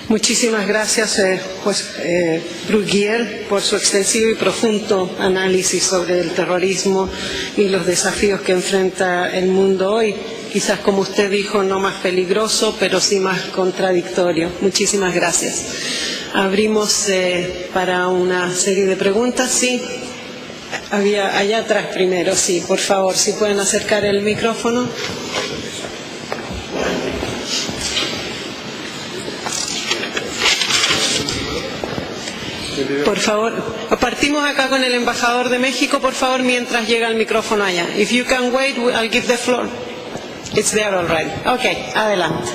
Muchísimas gracias, Bruguier, por su extensivo y profundo análisis sobre el terrorismo y los desafíos que enfrenta el mundo hoy. Quizás, como usted dijo, no más peligroso, pero sí más contradictorio. Muchísimas gracias. Abrimos para una serie de preguntas. Sí, había allá atrás primero. Sí, por favor, si pueden acercar el micrófono. Por favor, partimos acá con el embajador de México, por favor, mientras llega el micrófono allá. If you can wait, I'll give the floor. It's there already. Okay, adelante.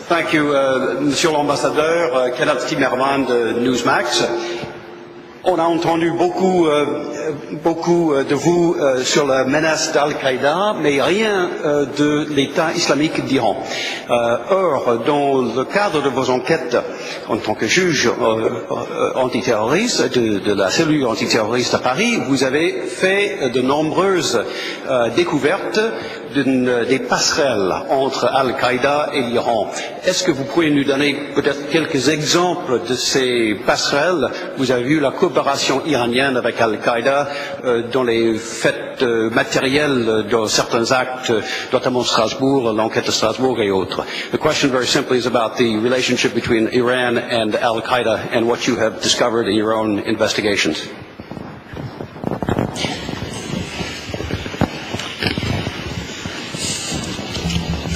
Thank you, Monsieur l'ambassadeur, Kenneth Timmerman de Newsmax. On a entendu beaucoup de vous sur la menace d'Al-Qaïda, mais rien de l'État islamique d'Iran. Or, dans le cadre de vos enquêtes en tant que juge antiterroriste de la cellule antiterroriste à Paris, vous avez fait de nombreuses découvertes des passerelles entre Al-Qaïda et l'Iran. Est-ce que vous pourriez nous donner peut-être quelques exemples de ces passerelles? Vous avez vu la coopération iranienne avec Al-Qaïda dans les faits matériels dans certains actes, notamment Strasbourg, l'enquête de Strasbourg et autres. The question very simply is about the relationship between Iran and Al-Qaïda and what you have discovered in your own investigations.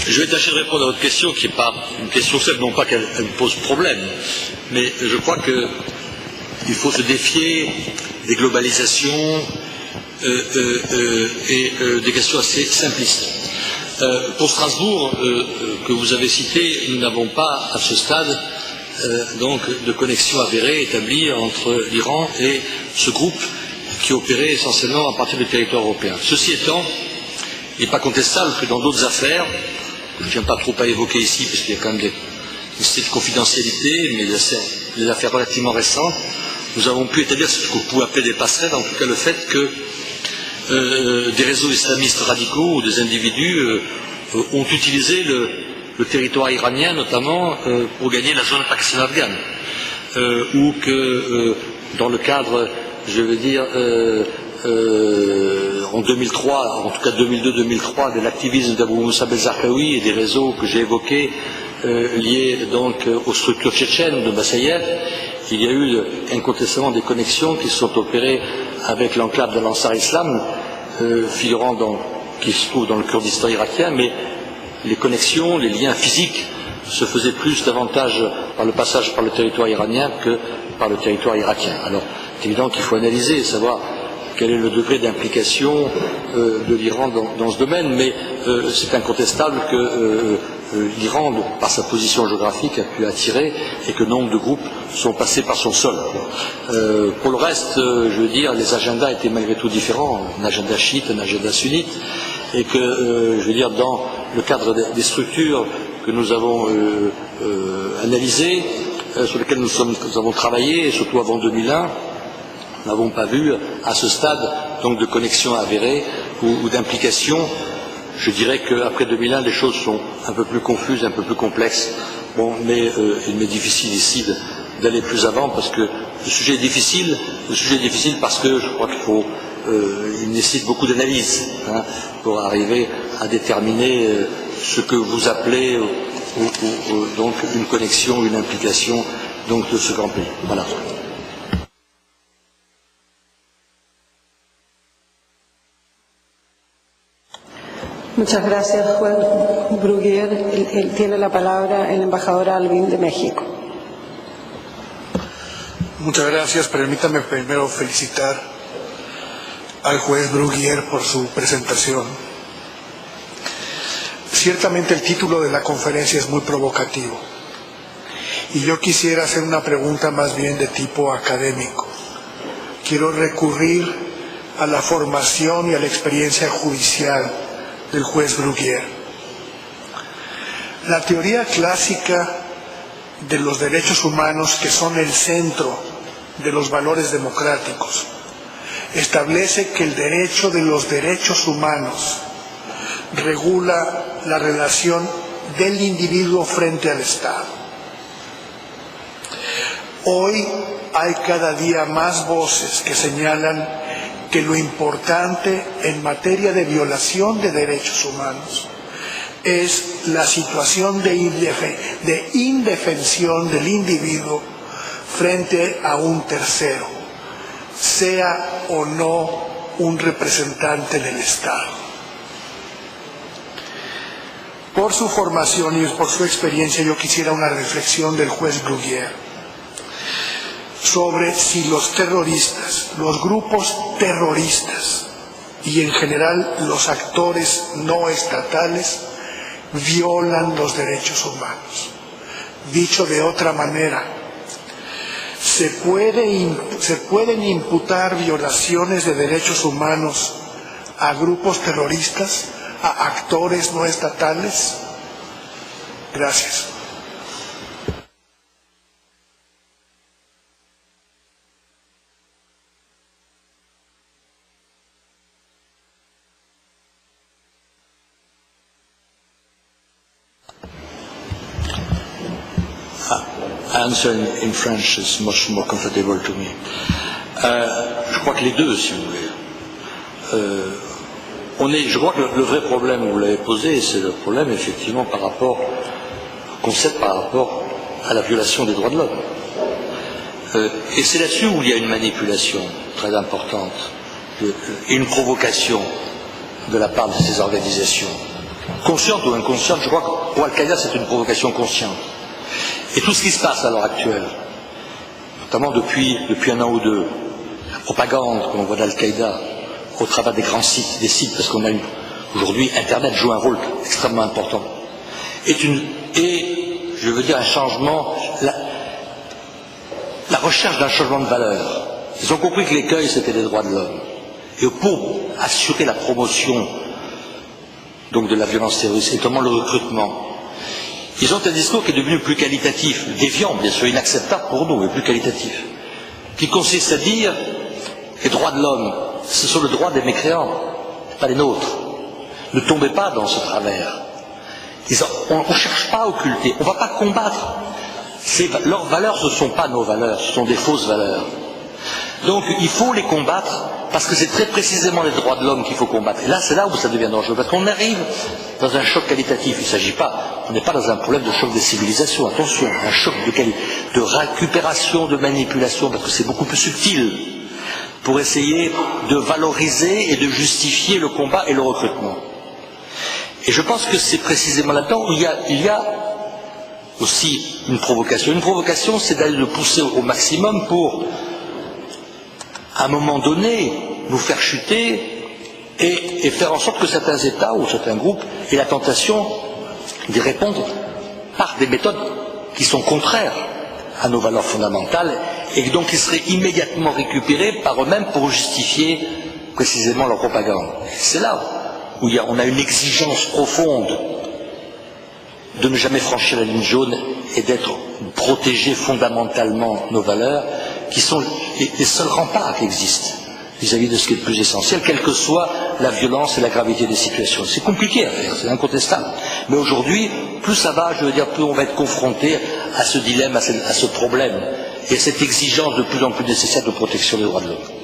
Je vais tâcher de répondre à votre question, qui n'est pas une question simple, non pas qu'elle pose problème, mais je crois qu'il faut se défier des globalisations et des questions assez simplistes. Pour Strasbourg, que vous avez cité, nous n'avons pas à ce stade donc de connexion avérée établie entre l'Iran et ce groupe qui opérait essentiellement à partir du territoire européen. Ceci étant, il n'est pas contestable que dans d'autres affaires, je ne tiens pas trop à évoquer ici, parce qu'il y a quand même des de confidentialité, mais des affaires relativement récentes, nous avons pu établir ce qu'on peut appeler des passerelles, en tout cas le fait que des réseaux islamistes radicaux ou des individus ont utilisé le territoire iranien, notamment pour gagner la zone pakistano-afghane, ou que dans le cadre, je veux dire, en 2003, en tout cas 2002-2003, de l'activisme d'Abou Moussa Belzarkaoui et des réseaux que j'ai évoqués liés donc aux structures tchétchènes de Bassayev, il y a eu incontestablement des connexions qui sont opérées avec l'enclave de l'Ansar Islam, qui se trouve dans le Kurdistan irakien, mais les connexions, les liens physiques se faisaient davantage par le passage par le territoire iranien que par le territoire irakien. Alors, c'est évident qu'il faut analyser, savoir quel est le degré d'implication de l'Iran dans ce domaine, mais c'est incontestable que l'Iran, par sa position géographique, a pu attirer et que nombre de groupes sont passés par son sol. Pour le reste, je veux dire, les agendas étaient malgré tout différents, un agenda chiite, un agenda sunnite, et que, je veux dire, dans le cadre des structures que nous avons analysées, sur lesquelles nous avons travaillé, et surtout avant 2001, nous n'avons pas vu à ce stade donc de connexion avérée ou d'implication. Je dirais qu'après 2001, les choses sont un peu plus confuses, un peu plus complexes. Bon, mais il m'est difficile ici d'aller plus avant parce que le sujet est difficile. Le sujet est difficile parce que je crois il nécessite beaucoup d'analyse pour arriver à déterminer ce que vous appelez donc une connexion, une implication donc de ce grand pays. Voilà. Muchas gracias, Juan Bruguier. Tiene la palabra el embajador Alvin de México. Muchas gracias. Permítame primero felicitar al juez Bruguier por su presentación. Ciertamente el título de la conferencia es muy provocativo y yo quisiera hacer una pregunta más bien de tipo académico. Quiero recurrir a la formación y a la experiencia judicial del juez Bruguier. La teoría clásica de los derechos humanos, que son el centro de los valores democráticos, establece que el derecho de los derechos humanos regula la relación del individuo frente al Estado. Hoy hay cada día más voces que señalan que lo importante en materia de violación de derechos humanos es la situación de indefensión del individuo frente a un tercero, sea o no un representante del Estado. Por su formación y por su experiencia, yo quisiera una reflexión del juez Bruguière sobre si los terroristas, los grupos terroristas y en general los actores no estatales violan los derechos humanos. Dicho de otra manera, ¿se pueden imputar violaciones de derechos humanos a grupos terroristas, a actores no estatales? Gracias. Answer in French is much more comfortable to me. Je crois que les deux, si vous voulez. Je crois que le vrai problème, vous l'avez posé, c'est le problème effectivement par rapport au concept par rapport à la violation des droits de l'homme. Et c'est là-dessus où il y a une manipulation très importante et une provocation de la part de ces organisations. Consciente ou inconsciente, je crois que pour Al-Qaïda c'est une provocation consciente. Et tout ce qui se passe à l'heure actuelle, notamment depuis un an ou deux, la propagande qu'on voit d'Al-Qaïda au travers des grands sites, parce qu'on a aujourd'hui Internet joue un rôle extrêmement important, et je veux dire un changement, la recherche d'un changement de valeur. Ils ont compris que l'écueil c'était les droits de l'homme. Et pour assurer la promotion donc de la violence terroriste, et notamment le recrutement, ils ont un discours qui est devenu plus qualitatif, déviant, bien sûr, inacceptable pour nous, mais plus qualitatif, qui consiste à dire les droits de l'homme, ce sont les droits des mécréants, pas les nôtres. Ne tombez pas dans ce travers. On ne cherche pas à occulter, on ne va pas combattre. Leurs valeurs, ce ne sont pas nos valeurs, ce sont des fausses valeurs. Donc il faut les combattre, parce que c'est très précisément les droits de l'homme qu'il faut combattre. Et là, c'est là où ça devient dangereux, parce qu'on arrive dans un choc qualitatif. Il ne s'agit pas, on n'est pas dans un problème de choc des civilisations, attention, un choc de récupération, de manipulation, parce que c'est beaucoup plus subtil, pour essayer de valoriser et de justifier le combat et le recrutement. Et je pense que c'est précisément là-dedans où il y a aussi une provocation. Une provocation, c'est d'aller le pousser au maximum pour, à un moment donné, nous faire chuter et faire en sorte que certains États ou certains groupes aient la tentation d'y répondre par des méthodes qui sont contraires à nos valeurs fondamentales et donc qui seraient immédiatement récupérées par eux-mêmes pour justifier précisément leur propagande. C'est là où on a une exigence profonde de ne jamais franchir la ligne jaune et d'être protégé fondamentalement nos valeurs, qui sont les seuls remparts qui existent vis-à-vis de ce qui est le plus essentiel, quelle que soit la violence et la gravité des situations. C'est compliqué à faire, c'est incontestable. Mais aujourd'hui, plus ça va, je veux dire, plus on va être confronté à ce dilemme, à ce problème, et à cette exigence de plus en plus nécessaire de protection des droits de l'homme.